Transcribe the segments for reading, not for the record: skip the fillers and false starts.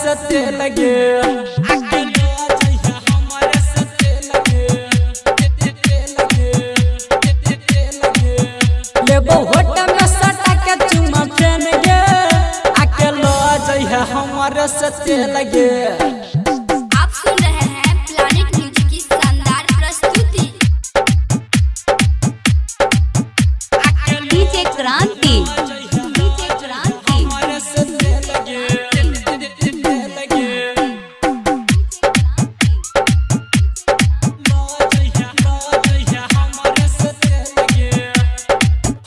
से तेल गे लेबो होट में सटा के चुमा फेन गे आके लो जइहा हमारे से तेल गे। आप सुन रहे हैं प्लैनेट म्यूजिक की शानदार प्रस्तुति। डीजे क्रांति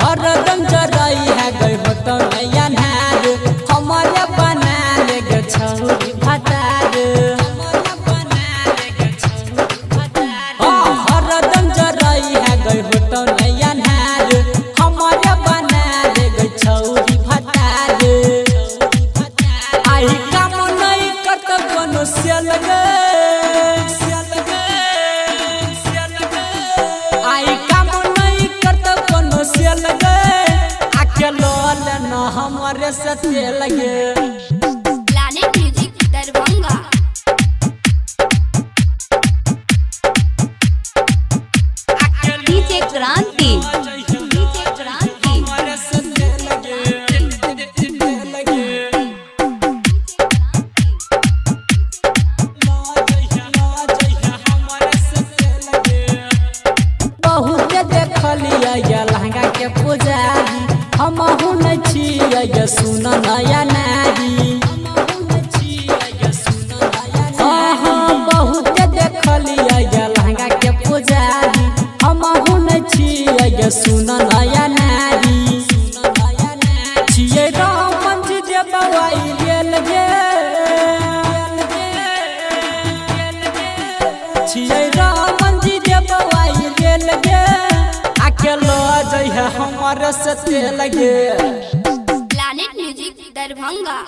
हरदम जराई है गई हो तो नैया नार हमारे बना ले गे छौरी भटार हरदम जराई है गई हो तो नैया नार हमारे बना ले गे छौरी भटार आई काम नहीं करत कोनो से लगे आई काम नहीं करत कोनो से लगे आके लोल न हमारे से तेल गे। Planet music Darbhanga. डीजे क्रांति बहुत देखलिया ये लहंगा के पुजारी हमहु न छिया ये सुन नया नारी बहुत देखलिया ये लहंगा के पुजारी हमहु न छिया ये सुन नया नारी छिये राम जी जे बवाई गेल गे छिये राम जी जे बवाई गेल गे आके लो जइहा हमारे से तेल गे। Planet music Darbhanga.